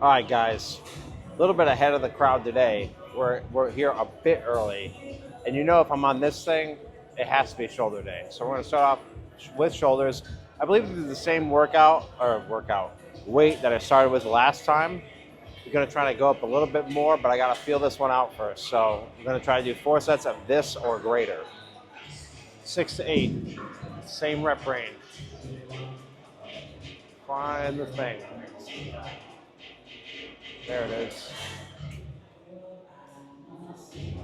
All right, guys, a little bit ahead of the crowd today. We're here a bit early, and you know if I'm on this thing, it has to be shoulder day. So we're going to start off with shoulders. I believe this is the same workout weight that I started with last time. We're going to try to go up a little bit more, but I got to feel this one out first. So I'm going to try to do 4 sets of this or greater. 6 to 8, same rep range. Find the thing. There it is.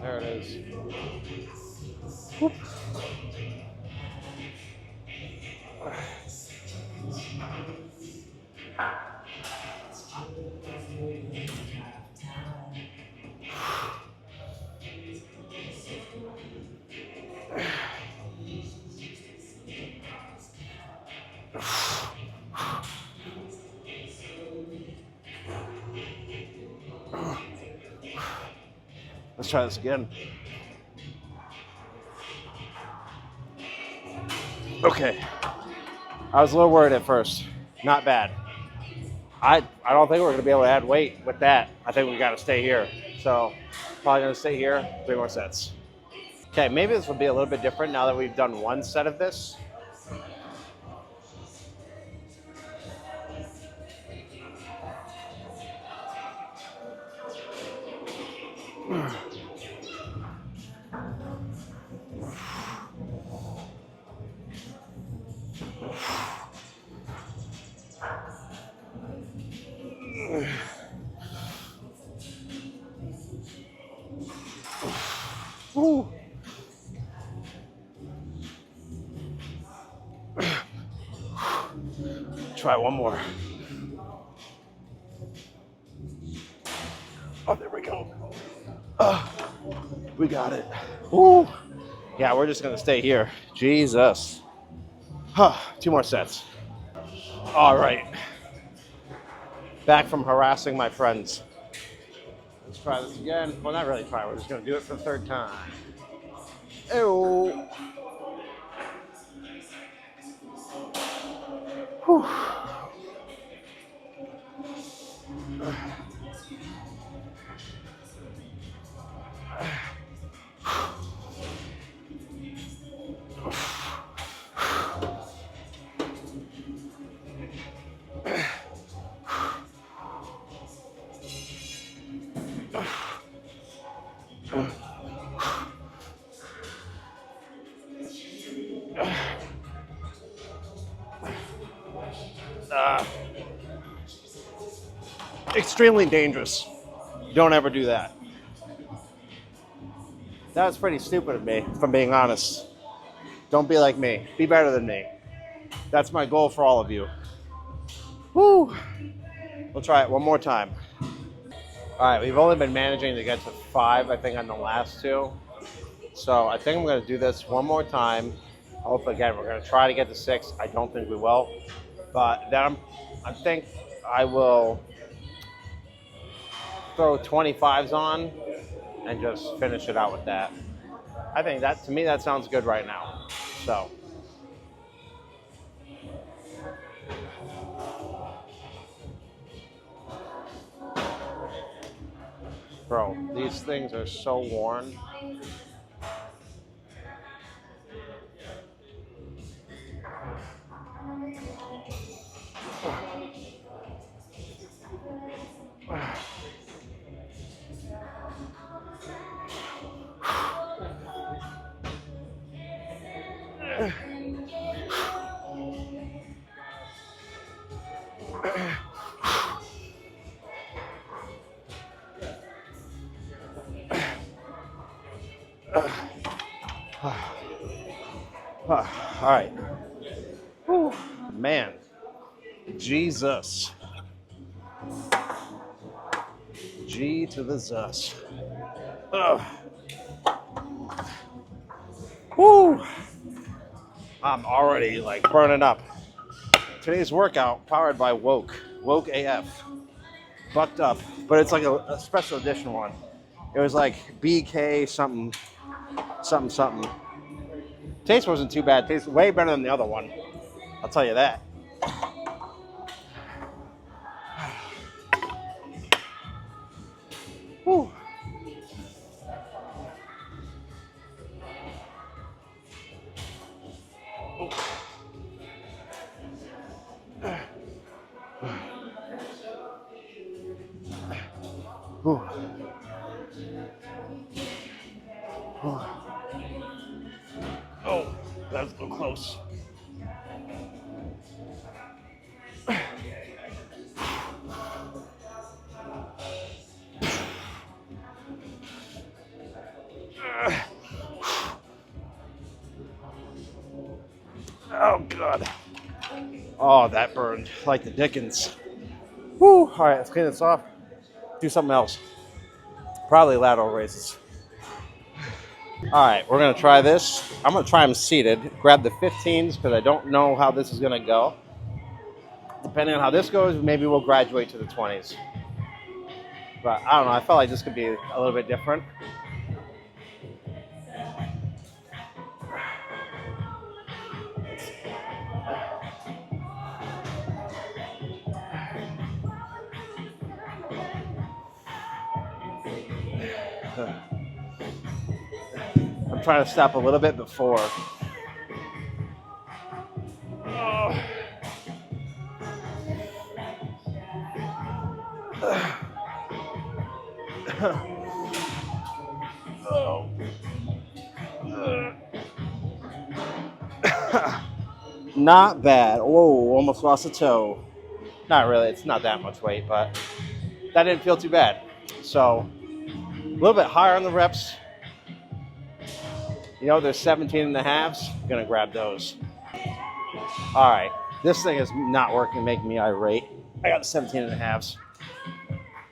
There it is. Whoop. Let's try this again. Okay. I was a little worried at first. Not bad. I don't think we're going to be able to add weight with that. I think we got to stay here. So probably going to stay here, 3 more sets. Okay, maybe this will be a little bit different now that we've done 1 set of this. Ooh. Try one more. Oh, there we go. We got it. Ooh. Yeah, we're just going to stay here. Jesus. 2 more sets. All right. Back from harassing my friends. Let's try this again. Well, not really try. We're just going to do it for the 3rd time. Ew. Whew. Extremely dangerous. Don't ever do that. That was pretty stupid of me, if I'm being honest. Don't be like me. Be better than me. That's my goal for all of you. Woo! We'll try it one more time. All right, we've only been managing to get to 5, I think, on the last 2. So I think I'm going to do this one more time. Hopefully, again, we're going to try to get to 6. I don't think we will. But then I think I will throw 25s on and just finish it out with that. I think that, to me, that sounds good right now. So. Bro, these things are so worn. All right. Whew. Man, Jesus. G to the Zus. Woo! I'm already like burning up. Today's workout powered by Woke AF. Bucked up, but it's like a special edition one. It was like BK something. Taste wasn't too bad. Tastes way better than the other one. I'll tell you that. Whew. Whew. Oh, that's a little close. Oh, God. Oh, that burned like the Dickens. Woo. All right, let's clean this off. Do something else. Probably lateral raises. All right, we're going to try this. I'm going to try them seated. Grab the 15s because I don't know how this is going to go. Depending on how this goes, maybe we'll graduate to the 20s. But I don't know. I felt like this could be a little bit different. I'm trying to stop a little bit before. Not bad. Whoa, almost lost a toe. Not really. It's not that much weight, but that didn't feel too bad. So a little bit higher on the reps. You know, there's 17 and a halves. I'm going to grab those. All right. This thing is not working, making me irate. I got the 17 and a halves.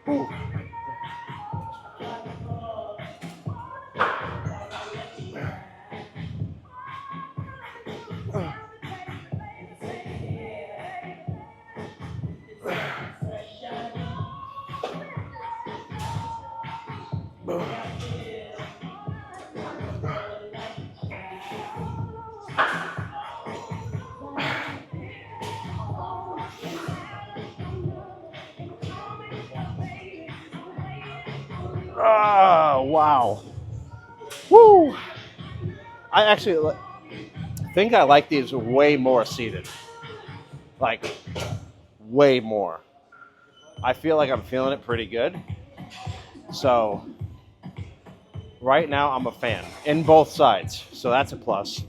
Whew. Oh, wow. Woo. I actually think I like these way more seated. Like, way more. I feel like I'm feeling it pretty good. So, right now, I'm a fan in both sides. So, that's a plus.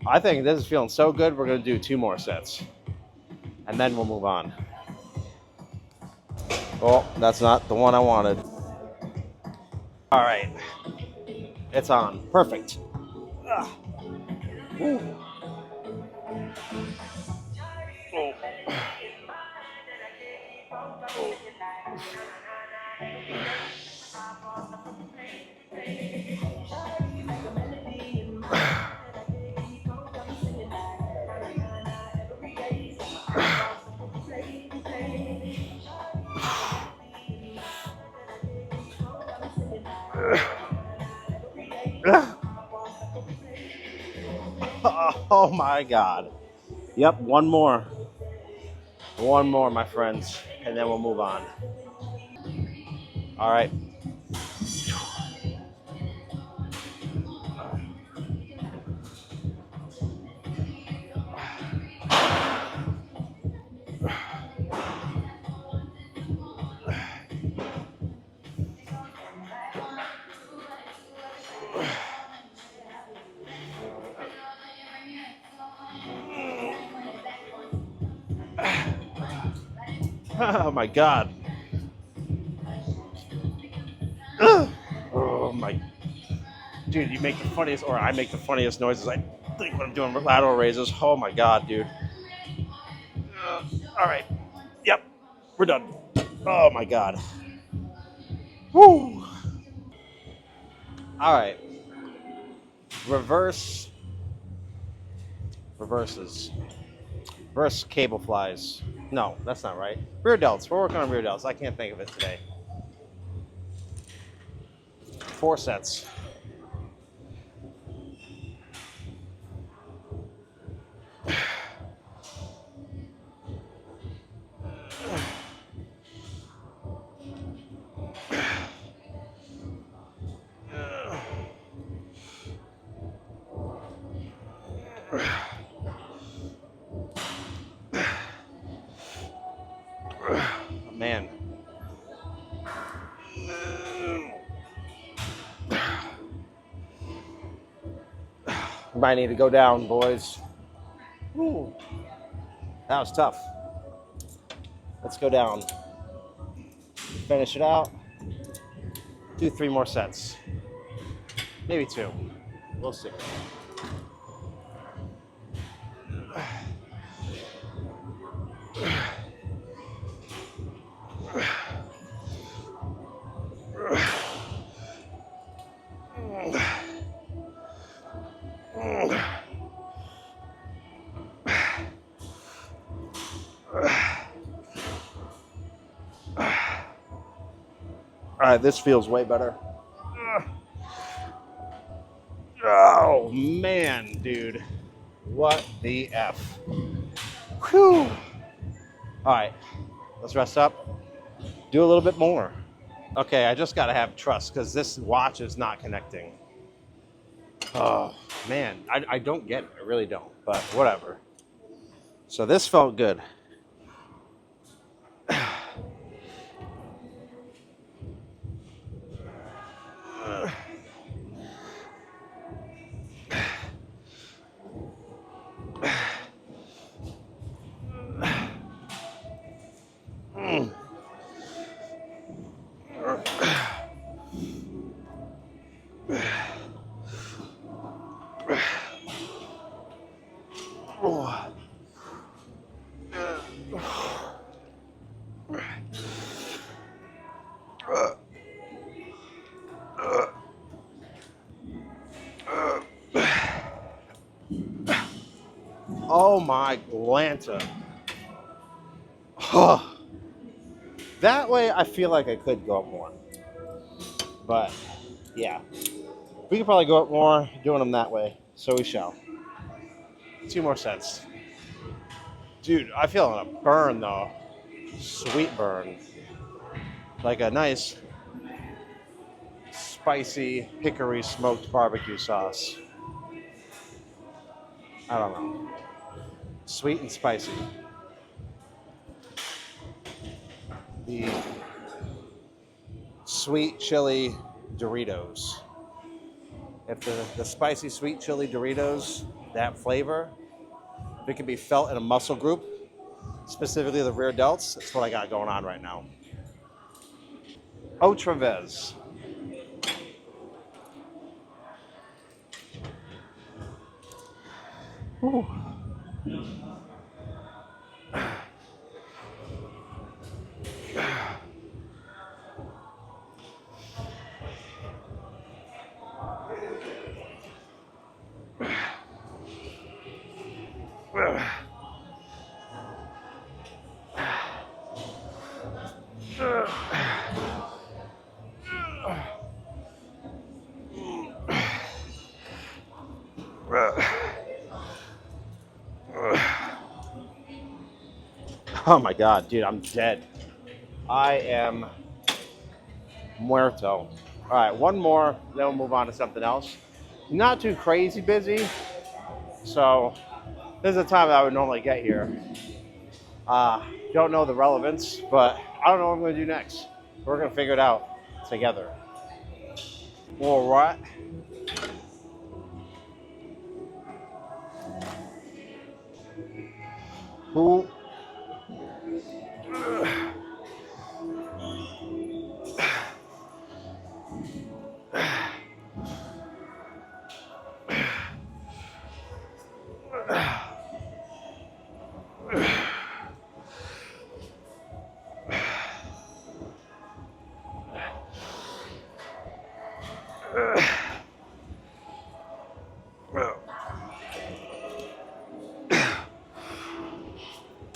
I think this is feeling so good, we're going to do 2 more sets. And then we'll move on. Oh, that's not the one I wanted. All right. It's on. Perfect. Ah. Woo. Oh. Oh my God. Yep, one more. One more, my friends, and then we'll move on. All right. Oh my God. Oh my. Dude, you make the funniest, or I make the funniest noises, I think, when I'm doing lateral raises. Oh my God, dude. All right. Yep. We're done. Oh my God. Woo. All right. Reverses. Reverse cable flies. No, that's not right. Rear delts. We're working on rear delts. I can't think of it today. 4 sets. Man. Might need to go down, boys. Ooh, that was tough. Let's go down. Finish it out. Do 3 more sets. Maybe 2. We'll see. All right, this feels way better. Oh, man, dude. What the F? Whew. All right, let's rest up. Do a little bit more. Okay, I just got to have trust because this watch is not connecting. Oh, man, I don't get it. I really don't, but whatever. So this felt good. Oh my Glanta. Oh. That way I feel like I could go up more. But yeah, we could probably go up more doing them that way. So we shall. 2 more sets. Dude, I feel a burn though. Sweet burn. Like a nice spicy hickory smoked barbecue sauce. I don't know. Sweet and spicy. The sweet chili Doritos. If the spicy sweet chili Doritos, that flavor, if it can be felt in a muscle group, specifically the rear delts, that's what I got going on right now. Otravez. Ooh. Oh my God, dude, I'm dead. I am muerto. All right, 1 more, then we'll move on to something else. Not too crazy busy, so this is the time that I would normally get here. Don't know the relevance, but I don't know what I'm going to do next. We're going to figure it out together. All right. Who?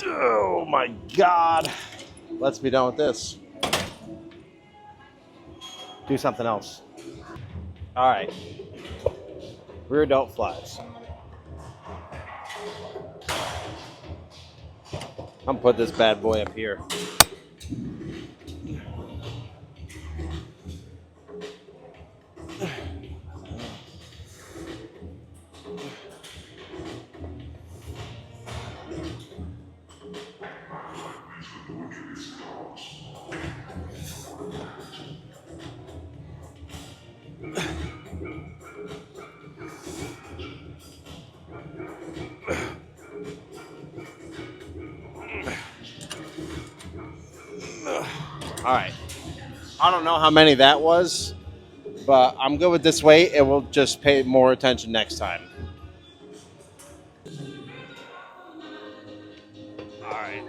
Oh my God. Let's be done with this. Do something else. All right. Rear delt flies. I'm gonna put this bad boy up here. All right. I don't know how many that was, but I'm good with this weight. It will just pay more attention next time. All right.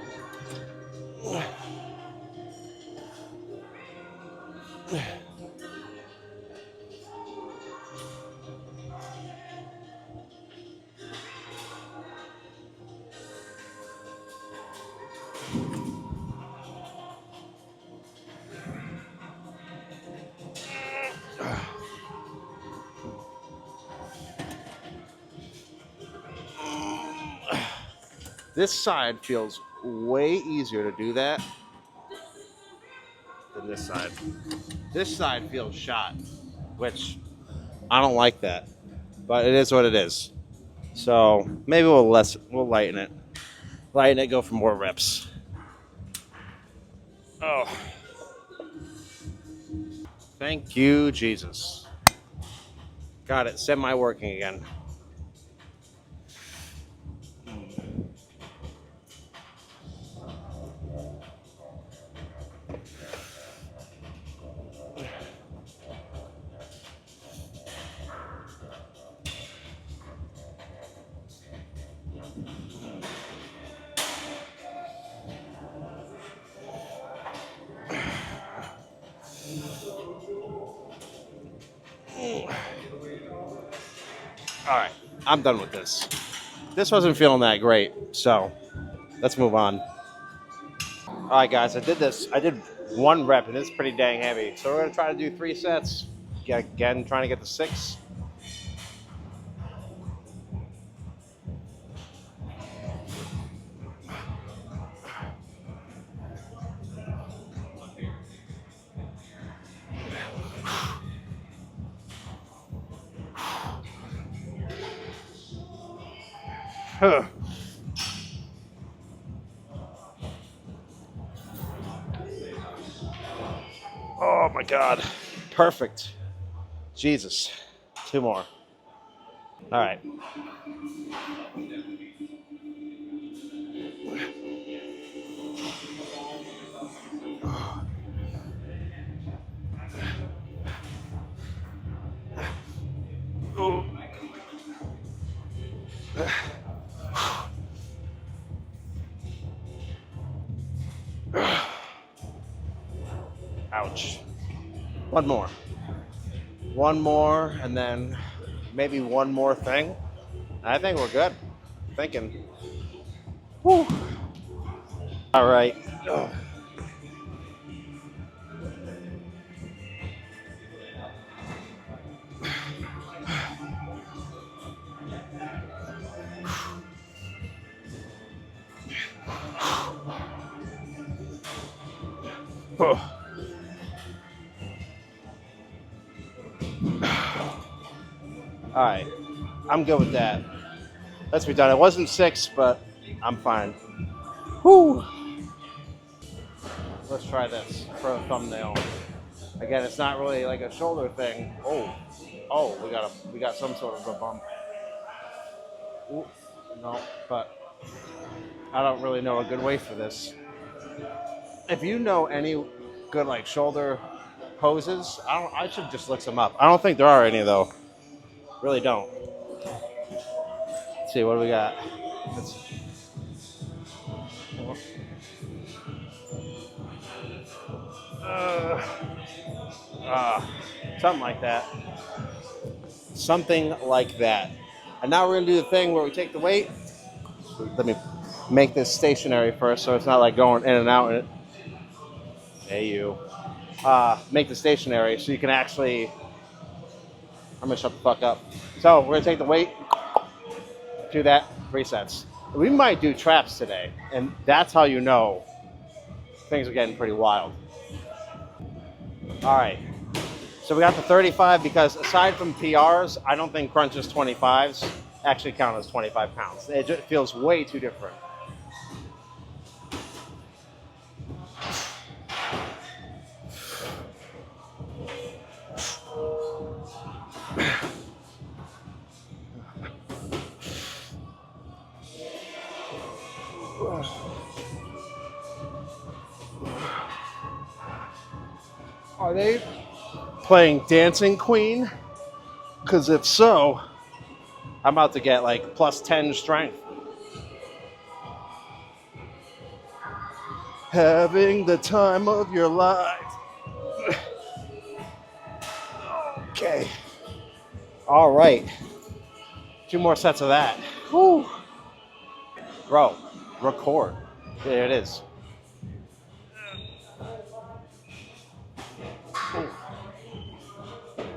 This side feels way easier to do that than this side. This side feels shot, which I don't like that, but it is what it is. So maybe we'll lighten it. Lighten it, go for more reps. Oh, thank you, Jesus. Got it, semi-working again. All right, I'm done with this. This wasn't feeling that great, so let's move on. All right, guys, I did this. I did one rep, and it's pretty dang heavy. So we're gonna try to do 3 sets. Again, trying to get to 6. Oh my God, perfect. Jesus, 2 more. All right. Ouch. One more. One more, and then maybe one more thing. I think we're good. Thinking. Whew. All right. All right. I'm good with that. Let's be done. It wasn't 6, but I'm fine. Whew. Let's try this for a thumbnail. Again, it's not really like a shoulder thing. Oh, we got some sort of a bump. Ooh, no, but I don't really know a good way for this. If you know any good like shoulder poses, I should just look some up. I don't think there are any though. Really don't. Let's see what do we got. Let's, uh, uh, something like that. Something like that. And now we're gonna do the thing where we take the weight. Let me make this stationary first, so it's not like going in and out. Hey, you. Make the stationary so you can actually. I'm gonna shut the fuck up. So we're gonna take the weight, do that 3 sets. We might do traps today, and that's how you know things are getting pretty wild. All right. So we got the 35 because aside from PRs, I don't think crunches 25s actually count as 25 pounds. It just feels way too different. Are they playing Dancing Queen? Because if so, I'm about to get like plus 10 strength. having the time of your life. Okay. All right. 2 more sets of that. Whew. Bro, record. There it is.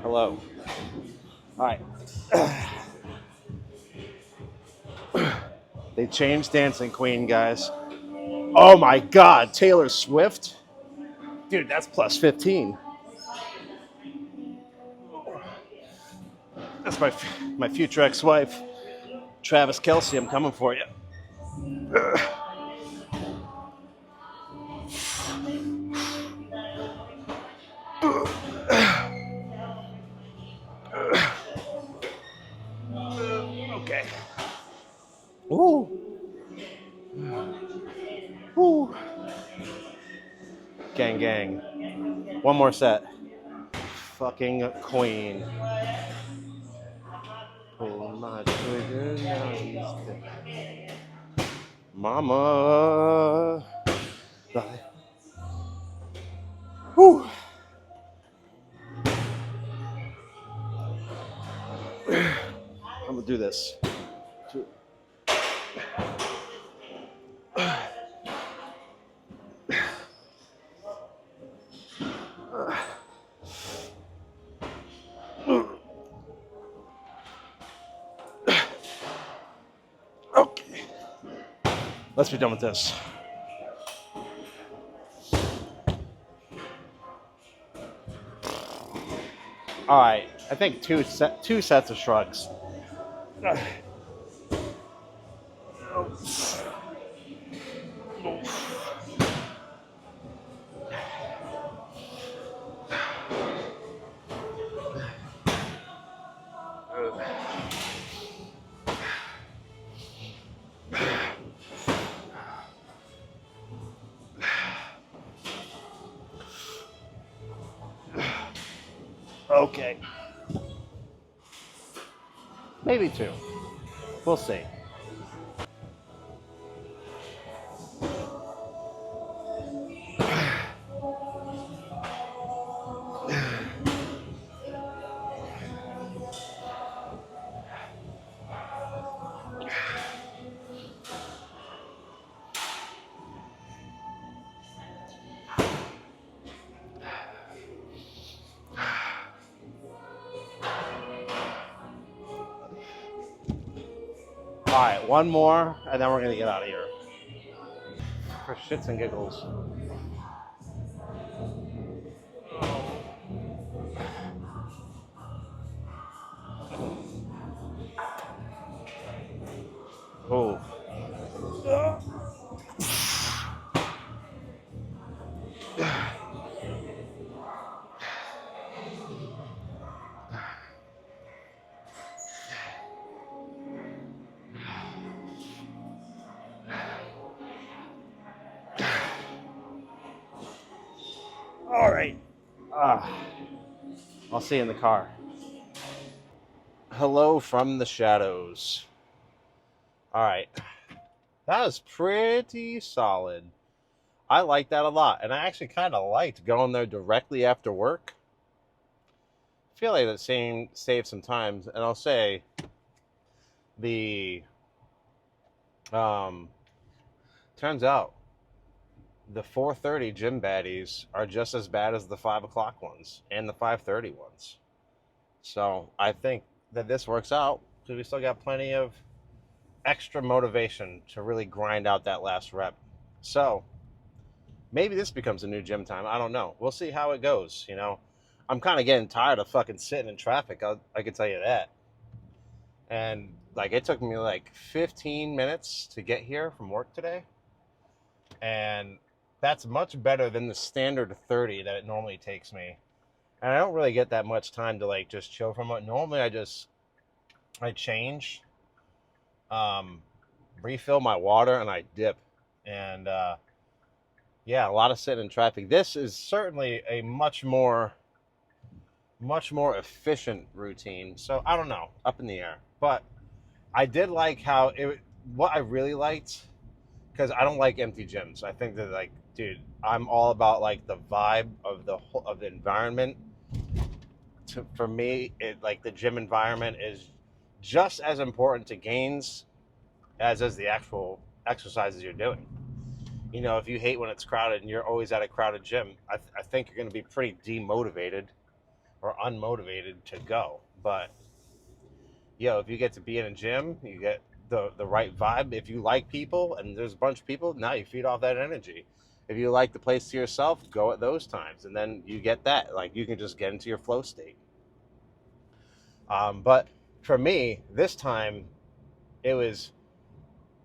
Hello. All right. They changed Dancing Queen, guys. Oh my God, Taylor Swift? Dude, that's plus 15. That's my future ex-wife, Travis Kelsey. I'm coming for you. Okay. Ooh. Whew. Gang, gang. One more set. Fucking queen. Pull my trigger, now he's dead. Mama. Whew. I'm gonna do this. Okay. Let's be done with this. All right. I think two sets of shrugs. Okay. Maybe 2. We'll see. All right, one more, and then we're gonna get out of here. For shits and giggles. Oh. All right. I'll see you in the car. Hello from the shadows. All right. That was pretty solid. I like that a lot. And I actually kind of liked going there directly after work. I feel like that saved some time. And I'll say the turns out the 4:30 gym baddies are just as bad as the 5 o'clock ones and the 5:30 ones. So I think that this works out because we still got plenty of extra motivation to really grind out that last rep. So maybe this becomes a new gym time. I don't know. We'll see how it goes. I'm kind of getting tired of fucking sitting in traffic. I can tell you that. And like it took me like 15 minutes to get here from work today. And that's much better than the standard 30 that it normally takes me. And I don't really get that much time to like just chill from it. Normally I change, refill my water, and I dip. And Yeah, a lot of sitting in traffic. This is certainly a much more efficient routine. So I don't know, up in the air. But I did like how it. What I really liked, because I don't like empty gyms. I think that, like, dude, I'm all about like the vibe of the environment. For me, it like the gym environment is just as important to gains as is the actual exercises you're doing. You know, if you hate when it's crowded and you're always at a crowded gym, I think you're going to be pretty demotivated or unmotivated to go. But yo, if you get to be in a gym, you get the right vibe. If you like people and there's a bunch of people, now you feed off that energy. If you like the place to yourself, go at those times, and then you get that. Like you can just get into your flow state. But for me, this time it was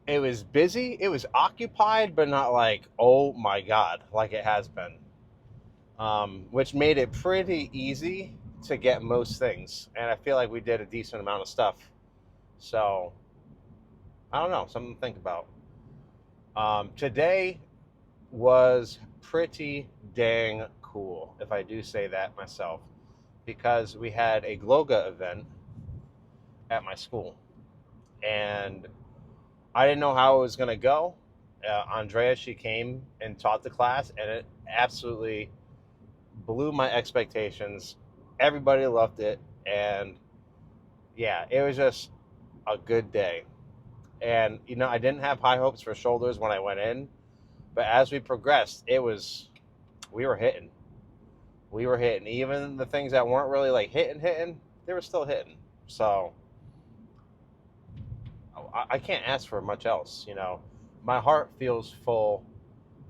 it was busy. It was occupied, but not like oh my god, like it has been. Which made it pretty easy to get most things, and I feel like we did a decent amount of stuff. So I don't know, something to think about. Today was pretty dang cool, if I do say that myself, because we had a Gloga event at my school, and I didn't know how it was going to go. Andrea, she came and taught the class, and it absolutely blew my expectations. Everybody loved it, and yeah, it was just a good day. And you know, I didn't have high hopes for shoulders when I went in, but as we progressed, it was we were hitting. We were hitting. Even the things that weren't really like hitting, they were still hitting. So I can't ask for much else. You know, my heart feels full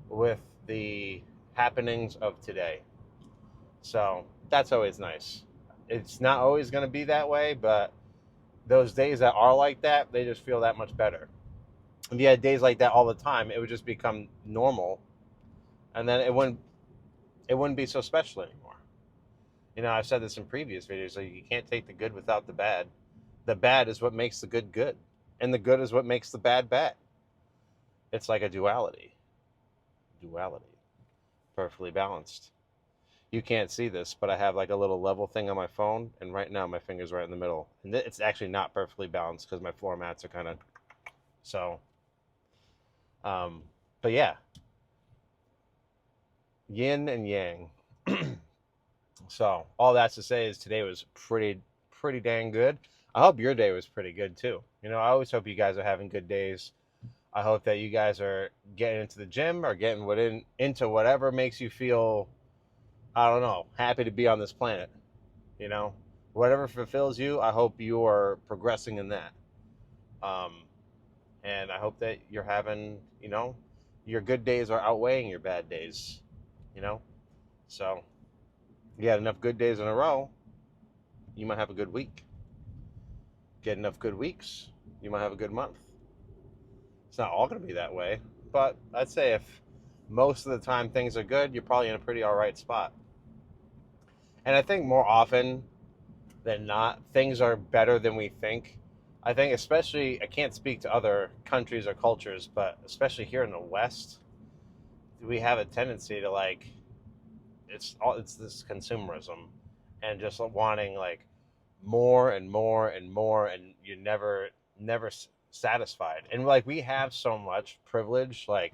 with the happenings of today. So that's always nice. It's not always going to be that way, but those days that are like that, they just feel that much better. If you had days like that all the time, it would just become normal, and then it wouldn't be so special anymore. You know, I've said this in previous videos. So you can't take the good without the bad. The bad is what makes the good good, and the good is what makes the bad bad. It's like a duality. Duality, perfectly balanced. You can't see this, but I have like a little level thing on my phone, and right now my finger's right in the middle, and it's actually not perfectly balanced because my floor mats are kind of so. Um, but yeah, yin and yang. So all that's to say is today was pretty dang good. I hope your day was pretty good too. You know, I always hope you guys are having good days. I hope that you guys are getting into the gym or getting into whatever makes you feel, I don't know, happy to be on this planet. You know, whatever fulfills you, I hope you are progressing in that. Um, and I hope that you're having, you know, your good days are outweighing your bad days. You know, so you got enough good days in a row, you might have a good week. Get enough good weeks, you might have a good month. It's not all going to be that way, but I'd say if most of the time things are good, you're probably in a pretty all right spot. And I think more often than not, things are better than we think. I think, especially, I can't speak to other countries or cultures, but especially here in the West, we have a tendency to like it's this consumerism and just wanting like more and more and more, and you're never satisfied. And like we have so much privilege, like,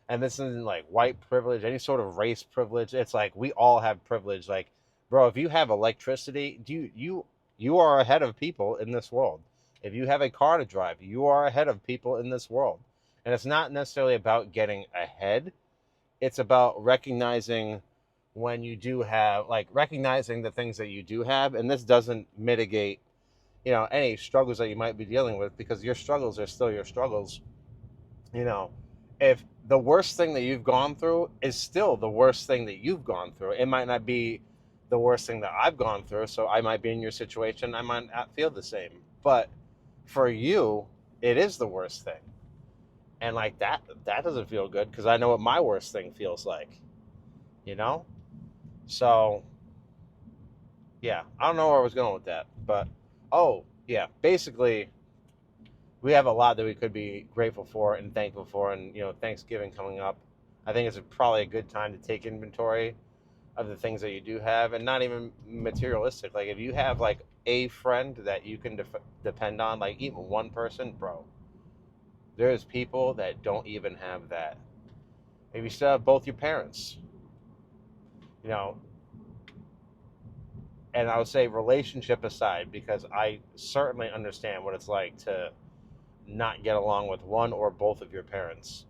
and this isn't like white privilege, any sort of race privilege. It's like we all have privilege. Like, bro, if you have electricity, you are ahead of people in this world. If you have a car to drive, you are ahead of people in this world. And it's not necessarily about getting ahead. It's about recognizing when you do have, like, recognizing the things that you do have. And this doesn't mitigate, you know, any struggles that you might be dealing with, because your struggles are still your struggles. You know, if the worst thing that you've gone through is still the worst thing that you've gone through, it might not be the worst thing that I've gone through. So I might be in your situation, I might not feel the same, but for you, it is the worst thing. And like that doesn't feel good, because I know what my worst thing feels like, you know? So yeah, I don't know where I was going with that, but oh yeah, basically we have a lot that we could be grateful for and thankful for, and you know, Thanksgiving coming up. I think it's probably a good time to take inventory of the things that you do have, and not even materialistic. Like if you have like a friend that you can depend on, like even one person, bro, there's people that don't even have that. If you still have both your parents, you know, and I would say relationship aside, because I certainly understand what it's like to not get along with one or both of your parents.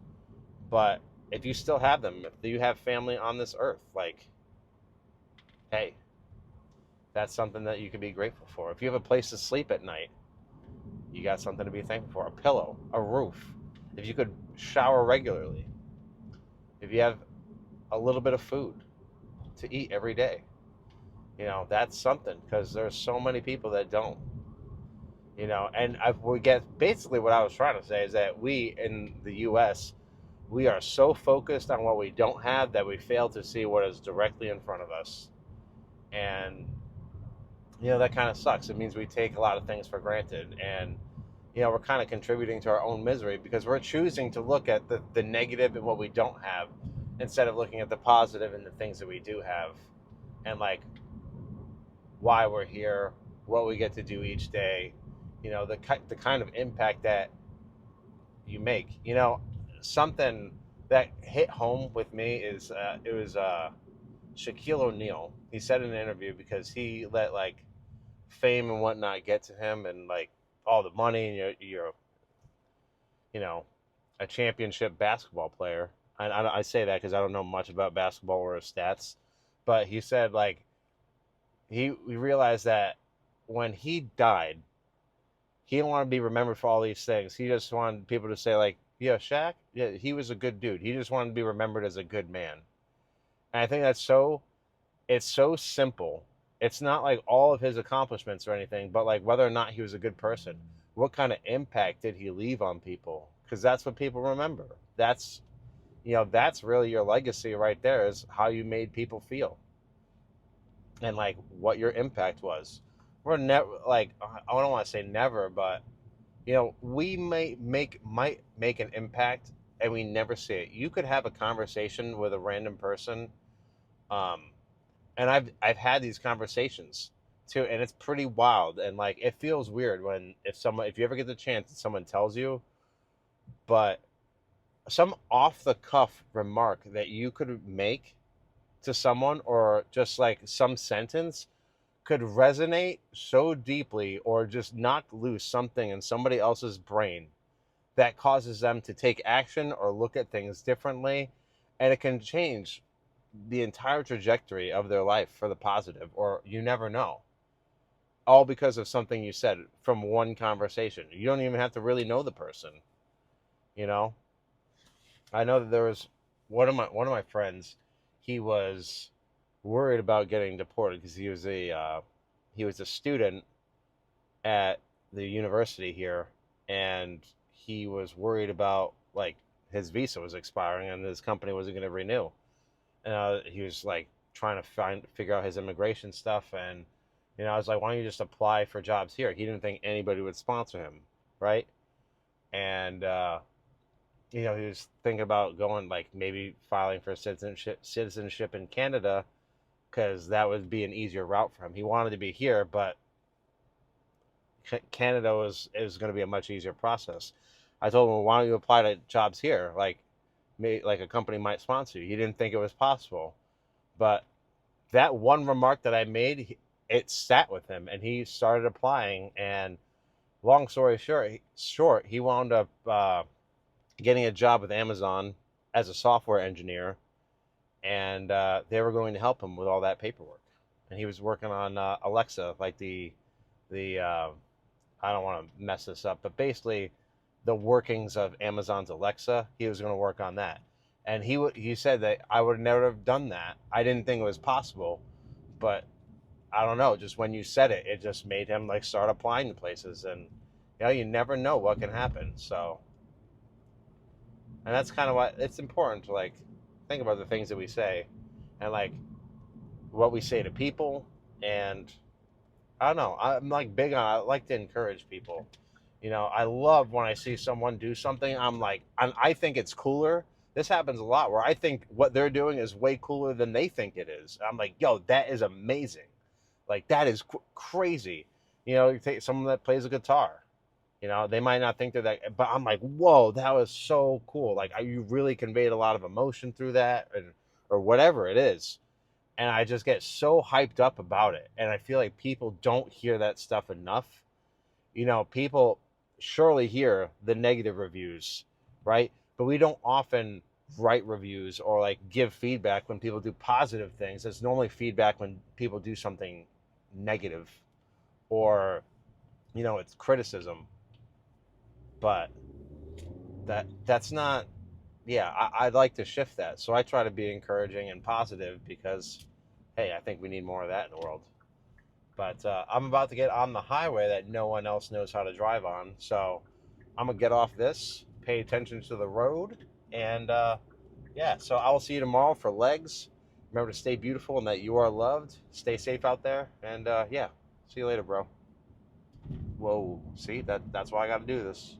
But if you still have them, if you have family on this earth, like, hey, that's something that you can be grateful for. If you have a place to sleep at night, you got something to be thankful for. A pillow, a roof. If you could shower regularly, if you have a little bit of food to eat every day, that's something, because there's so many people that don't. And we get basically what I was trying to say is that we in the U.S., we are so focused on what we don't have that we fail to see what is directly in front of us. And that kind of sucks. It means we take a lot of things for granted, and we're kind of contributing to our own misery because we're choosing to look at the negative and what we don't have instead of looking at the positive and the things that we do have, and like why we're here, what we get to do each day, the kind of impact that you make. Something that hit home with me is it was Shaquille O'Neal. He said in an interview, because he let like fame and whatnot get to him, and like all the money, and you're you know a championship basketball player. I say that because I don't know much about basketball or his stats, but he said like we realized that when he died, he didn't want to be remembered for all these things. He just wanted people to say like, yeah, Shaq, yeah, he was a good dude. He just wanted to be remembered as a good man. And I think it's so simple. It's not like all of his accomplishments or anything, but like whether or not he was a good person. What kind of impact did he leave on people? Because that's what people remember. That's really your legacy right there, is how you made people feel, and like what your impact was. We're never like, I don't want to say never, but we might make an impact and we never see it. You could have a conversation with a random person, um, and I've had these conversations too, and it's pretty wild, and like it feels weird when if you ever get the chance and someone tells you, but some off the cuff remark that you could make to someone, or just like some sentence, could resonate so deeply or just knock loose something in somebody else's brain that causes them to take action or look at things differently, and it can change the entire trajectory of their life for the positive, or you never know, all because of something you said from one conversation. You don't even have to really know the person. you know I know that there was one of my friends. He was worried about getting deported because he was a student at the university here, and he was worried about like his visa was expiring and his company wasn't going to renew. And he was like trying to figure out his immigration stuff, and I was like, why don't you just apply for jobs here? He didn't think anybody would sponsor him, right? And he was thinking about going, like, maybe filing for citizenship in Canada, because that would be an easier route for him. He wanted to be here, but Canada was going to be a much easier process. I told him, well, why don't you apply to jobs here? Like a company might sponsor you. He didn't think it was possible, but that one remark that I made, it sat with him, and he started applying. And long story short, he wound up getting a job with Amazon as a software engineer, and they were going to help him with all that paperwork. And he was working on Alexa, like the I don't want to mess this up, but basically the workings of Amazon's Alexa. He was going to work on that, and he said that I would never have done that. I didn't think it was possible, but I don't know. Just when you said it, it just made him like start applying to places, and you never know what can happen. So, and that's kind of why it's important to like think about the things that we say, and like what we say to people. And I don't know. I'm like big on. I like to encourage people. I love when I see someone do something. I think it's cooler This happens a lot where I think what they're doing is way cooler than they think it is. I'm like, yo, that is amazing. Like that is crazy. You know, you take someone that plays a guitar. You know, they might not think they're that, but I'm like, whoa, that was so cool. Like you really conveyed a lot of emotion through that, or whatever it is. And I just get so hyped up about it. And I feel like people don't hear that stuff enough. You know, people surely hear the negative reviews, right? But we don't often write reviews or like give feedback when people do positive things. It's normally feedback when people do something negative, or, you know, it's criticism. But that's not, yeah, I'd like to shift that. So I try to be encouraging and positive because, hey, I think we need more of that in the world. But I'm about to get on the highway that no one else knows how to drive on. So I'm going to get off this, pay attention to the road. And yeah, so I will see you tomorrow for legs. Remember to stay beautiful and that you are loved. Stay safe out there. And yeah, see you later, bro. Whoa, see, that's why I got to do this.